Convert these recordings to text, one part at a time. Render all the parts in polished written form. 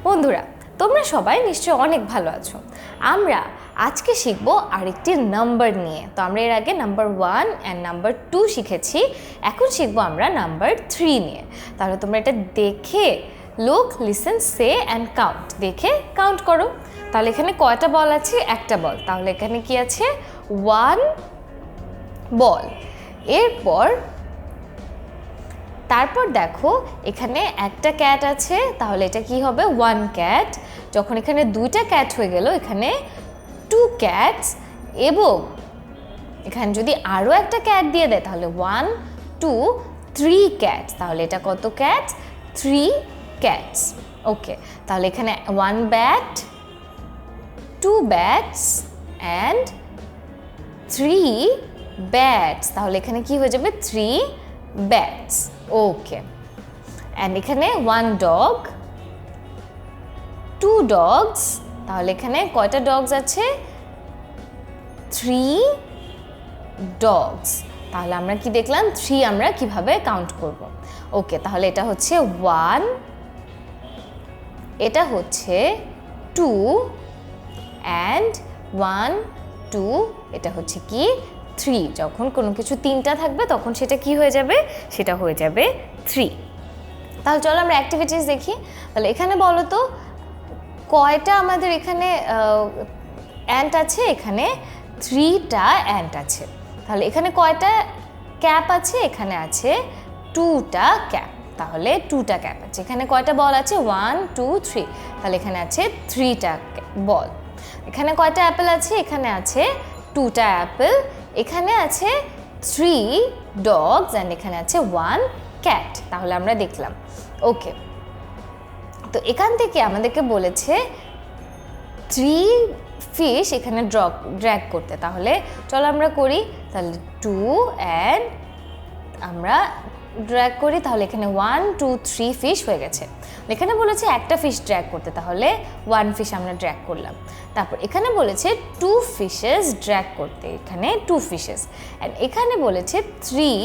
বন্ধুরা, তোমরা সবাই নিশ্চয়ই অনেক ভালো আছো। আমরা আজকে শিখব আরেকটি নাম্বার নিয়ে। তো আমরা এর আগে নাম্বার 1 অ্যান্ড নাম্বার 2 শিখেছি, এখন শিখবো আমরা নাম্বার 3 নিয়ে। তাহলে তোমরা এটা দেখে look, listen, say and count, দেখে কাউন্ট করো। তাহলে এখানে কয়টা বল আছে? একটা বল। তাহলে এখানে কি আছে? 1 বল। তারপর দেখো এখানে একটা ক্যাট আছে, তাহলে এটা কি হবে? 1 ক্যাট। যখন এখানে 2টা ক্যাট হয়ে গেল, এখানে 2 ক্যাটস। এবং এখানে যদি আরও একটা ক্যাট দিয়ে দেয় তাহলে 1 2 3 ক্যাটস। তাহলে এটা কত ক্যাটস? 3 ক্যাটস। ওকে, তাহলে এখানে 1 ব্যাট, 2 ব্যাটস অ্যান্ড 3 ব্যাটস। তাহলে এখানে কি হয়ে যাবে? 3 ব্যাটস। ওকে, অ্যান্ড এখানে 1 ডগ, 2 ডগস। তাহলে এখানে কয়টা ডগস আছে? 3 ডগস। তাহলে আমরা কি দেখলাম? 3 আমরা কিভাবে কাউন্ট করব। ওকে, তাহলে এটা হচ্ছে 1, এটা হচ্ছে 2 অ্যান্ড 1 2, এটা হচ্ছে কি? 3। যখন কোনো কিছু 3টা থাকবে তখন সেটা কি হয়ে যাবে? সেটা হয়ে যাবে 3। তাহলে চলো আমরা অ্যাক্টিভিটিস দেখি। তাহলে এখানে বলো তো কয়টা আমাদের এখানে অ্যান্ট আছে? এখানে 3টা অ্যান্ট আছে। তাহলে এখানে কয়টা ক্যাপ আছে? এখানে আছে 2টা ক্যাপ। তাহলে 2টা ক্যাপ আছে। এখানে কয়টা বল আছে? 1 2 3। তাহলে এখানে আছে 3টা বল। এখানে কয়টা অ্যাপেল আছে? এখানে আছে 2টা অ্যাপেল। এখানে আছে 3 ডগস অ্যান্ড এখানে আছে 1 ক্যাট। তাহলে আমরা দেখলাম। ওকে, তো এখান থেকে আমাদেরকে বলেছে 3 ফিশ এখানে ড্র্যাগ করতে। তাহলে চলো আমরা করি। তাহলে 2 অ্যান্ড আমরা ড্র্যাগ করি। তাহলে এখানে 1 2 3 ফিশ হয়ে গেছে। এখানে বলেছে একটা ফিশ ড্র্যাগ করতে, তাহলে 1 ফিশ আমরা ড্র্যাগ করলাম। তারপর এখানে বলেছে 2 ফিশেস ড্র্যাগ করতে, এখানে 2 ফিশেস। অ্যান্ড এখানে বলেছে 3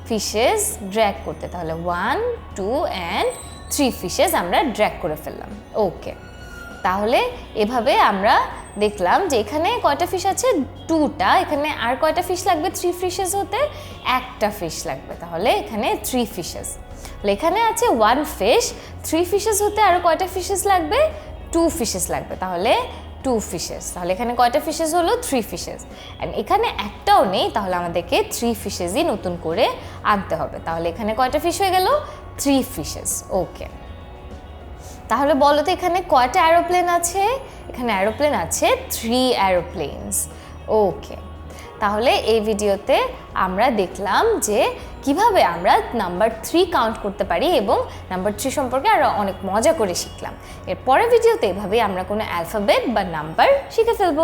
ফিশেস ড্র্যাগ করতে, তাহলে 1 2 অ্যান্ড 3 ফিশেস আমরা ড্র্যাগ করে ফেললাম। ওকে, তাহলে এভাবে আমরা দেখলাম যে এখানে কয়টা ফিশ আছে? 2টা। এখানে আর কয়টা ফিশ লাগবে 3 ফিশেস হতে? একটা ফিশ লাগবে। তাহলে এখানে 3 ফিশেস। এখানে আছে 1 ফিশ, 3 ফিশেস হতে আরও কয়টা ফিশেস লাগবে? 2 ফিশেস লাগবে। তাহলে 2 ফিশেস। তাহলে এখানে কয়টা ফিশেস হলো? 3 ফিশেস। অ্যান্ড এখানে একটাও নেই, তাহলে আমাদেরকে 3 ফিশেসই নতুন করে আনতে হবে। তাহলে এখানে কয়টা ফিশ হয়ে গেল? 3 ফিশেস। ওকে, তাহলে বলো তো এখানে কয়টা অ্যারোপ্লেন আছে? এখানে অ্যারোপ্লেন আছে 3 অ্যারোপ্লেনস। ওকে, তাহলে এই ভিডিওতে আমরা দেখলাম যে কিভাবে আমরা নাম্বার 3 কাউন্ট করতে পারি এবং নাম্বার 3 সম্পর্কে আরও অনেক মজা করে শিখলাম। এর পরের ভিডিওতে এভাবেই আমরা কোনো অ্যালফাবেট বা নাম্বার শিখে ফেলবো।